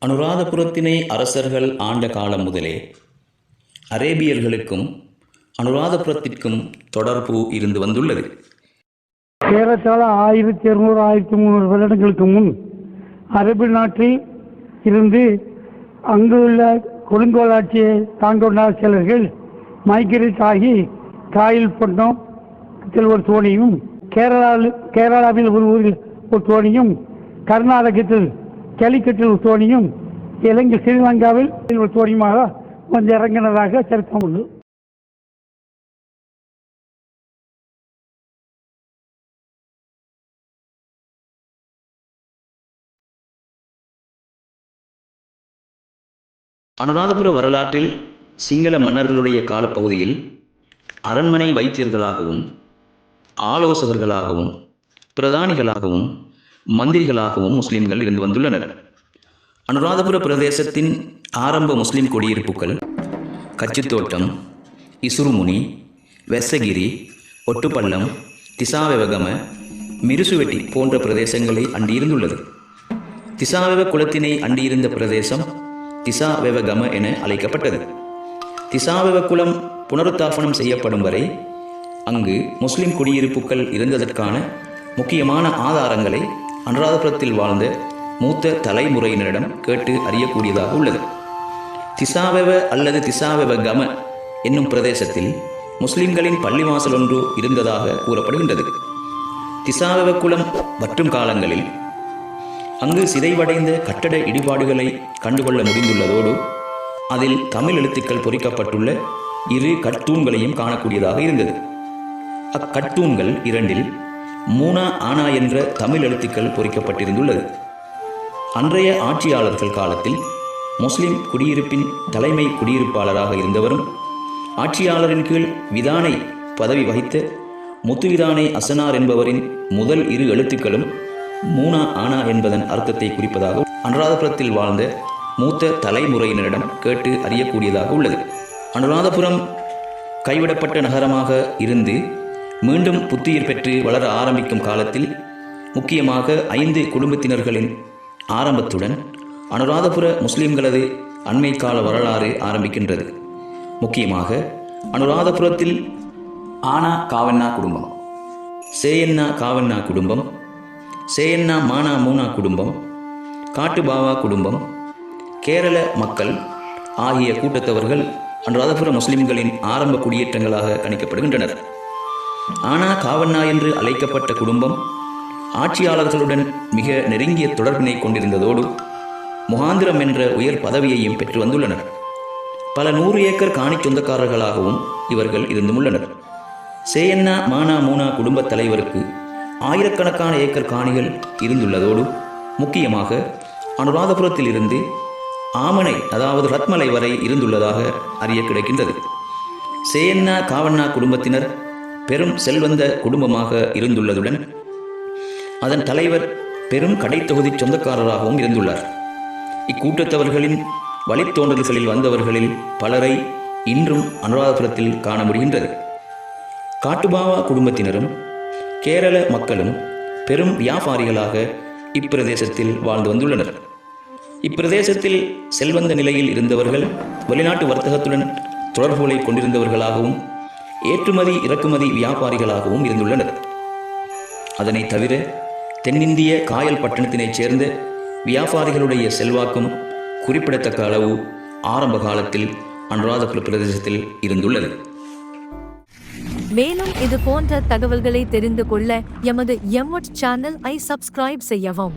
அனுராதபுரத்தினை அரசர்கள் ஆண்ட காலம் முதலே அரேபியர்களுக்கும் அனுராதபுரத்திற்கும் தொடர்பு இருந்து வந்துள்ளது. ஏறத்தாழ 1200 1300 வருடங்களுக்கு முன் அரபு நாட்டில் இருந்து அங்குள்ள கொடுங்கோலாட்சியை தாங்கொண்ட சிலர்கள் மைக்ரேட் ஆகி காயில் பட்டம் ஒரு தோணியும், கேரளாவில் ஒரு ஊரில் ஒரு தோணியும், கர்நாடகத்தில் கலிக்கட்டில் ஒரு தோணியும், இலங்கை ஸ்ரீலங்காவில் ஒரு தோணியுமாக வந்து இறங்கினதாக சரித்திரம் உண்டு. அனுராதபுர வரலாற்றில் சிங்கள மன்னர்களுடைய காலப்பகுதியில் அரண்மனை வைத்தியர்களாகவும் ஆலோசகர்களாகவும் பிரதானிகளாகவும் மந்திரிகளாகவும் முஸ்லிம்கள் இருந்து வந்துள்ளனர். அனுராதபுர பிரதேசத்தின் ஆரம்ப முஸ்லிம் குடியிருப்புகள் கச்சித்தோட்டம், இசுருமுனி, வெசகிரி, ஒட்டுப்பள்ளம், திசாவெவகம, மிருசுவெட்டி போன்ற பிரதேசங்களை அண்டியிருந்துள்ளது. திசாவெவ குலத்தினை அண்டியிருந்த பிரதேசம் திசாவெவகம என அழைக்கப்பட்டது. திசாவெவ குலம் புனருத்தாபனம் செய்யப்படும் வரை அங்கு முஸ்லிம் குடியிருப்புகள் இருந்ததற்கான முக்கியமான ஆதாரங்களை அனுராதபுரத்தில் வாழ்ந்த மூத்த தலைமுறையினரிடம் கேட்டு அறியக்கூடியதாக உள்ளது. திசாவெவ அல்லது திசாவெவகம என்னும் பிரதேசத்தில் முஸ்லிம்களின் பள்ளிவாசல் ஒன்று இருந்ததாக கூறப்படுகின்றது. திசாவெவ குலம் வற்றும் காலங்களில் அங்கு சிதைவடைந்த கட்டட இடிபாடுகளை கண்டுகொள்ள முடிந்துள்ளதோடு அதில் தமிழ் எழுத்துக்கள் பொறிக்கப்பட்டுள்ள 2 கட்டூன்களையும் காணக்கூடியதாக இருந்தது. அக்கட்டூன்கள் 2இல் மூனா ஆனா என்ற தமிழ் எழுத்துக்கள் பொறிக்கப்பட்டிருந்துள்ளது. அன்றைய ஆட்சியாளர்கள் காலத்தில் முஸ்லிம் குடியிருப்பின் தலைமை குடியிருப்பாளராக இருந்தவரும் ஆட்சியாளரின் கீழ் விதானை பதவி வகித்த முத்துவிதானை அசனார் என்பவரின் முதல் 2 எழுத்துக்களும் மூனா ஆனா என்பதன் அர்த்தத்தை குறிப்பதாக அனுராதபுரத்தில் வாழ்ந்த மூத்த தலைமுறையினரிடம் கேட்டு அறியக்கூடியதாக உள்ளது. அனுராதபுரம் கைவிடப்பட்ட நகரமாக இருந்து மீண்டும் புத்துயிர் பெற்று வளர ஆரம்பிக்கும் காலத்தில் முக்கியமாக 5 குடும்பத்தினர்களின் ஆரம்பத்துடன் அனுராதபுர முஸ்லிம்களது அண்மை கால வரலாறு ஆரம்பிக்கின்றது. முக்கியமாக அனுராதபுரத்தில் ஆனா காவண்ணா குடும்பம், சேயண்ணா காவண்ணா குடும்பம், சேயண்ணா மானா மூனா குடும்பம், காட்டுபாவா குடும்பம், கேரள மக்கள் ஆகிய கூட்டத்தவர்கள் அனுராதபுர முஸ்லிம்களின் ஆரம்ப குடியேற்றங்களாக கணிக்கப்படுகின்றனர். ஆனா காவண்ணா என்று அழைக்கப்பட்ட குடும்பம் ஆட்சியாளர்களுடன் மிக நெருங்கிய தொடர்பினை கொண்டிருந்ததோடு முகாந்திரம் என்ற உயர் பதவியையும் பெற்று வந்துள்ளனர். பல 100 ஏக்கர் காணி சொந்தக்காரர்களாகவும் இவர்கள் இருந்துள்ளனர். சேயண்ணா மானா மூனா குடும்ப தலைவருக்கு ஆயிரக்கணக்கான ஏக்கர் காணிகள் இருந்துள்ளதோடு முக்கியமாக அனுராதபுரத்தில் இருந்து ஆமனை அதாவது ரத்மலை வரை இருந்துள்ளதாக அறிய கிடைக்கின்றது. சேயண்ணா காவண்ணா குடும்பத்தினர் பெரும் செல்வந்த குடும்பமாக இருந்துள்ளதுடன் அதன் தலைவர் பெரும் கடைத்தொகுதி சொந்தக்காரராகவும் இருந்துள்ளார். இக்கூட்டத்தவர்களின் வழித்தோன்றல்களில் வந்தவர்களில் பலரை இன்றும் அனுராதபுரத்தில் காண முடிகின்றது. காட்டுபாவா குடும்பத்தினரும் கேரள மக்களும் பெரும் வியாபாரிகளாக இப்பிரதேசத்தில் வாழ்ந்து வந்துள்ளனர். இப்பிரதேசத்தில் செல்வந்த நிலையில் இருந்தவர்கள் வெளிநாட்டு வர்த்தகத்துடன் தொடர்புகளை கொண்டிருந்தவர்களாகவும் ஏற்றுமதி இறக்குமதி வியாபாரிகளாகவும் இருந்துள்ளனர். அதனை தவிர தென்னிந்திய காயல் பட்டணத்தினைச் சேர்ந்த வியாபாரிகளுடைய செல்வாக்கும் குறிப்பிடத்தக்க அளவு ஆரம்ப காலத்தில் அனுராதபுர பிரதேசத்தில் இருந்துள்ளது. மேலும் இது போன்ற தகவல்களை தெரிந்து கொள்ள எமது எம்ஒட் சேனல் ஐ சப்ஸ்கிரைப் செய்யவும்.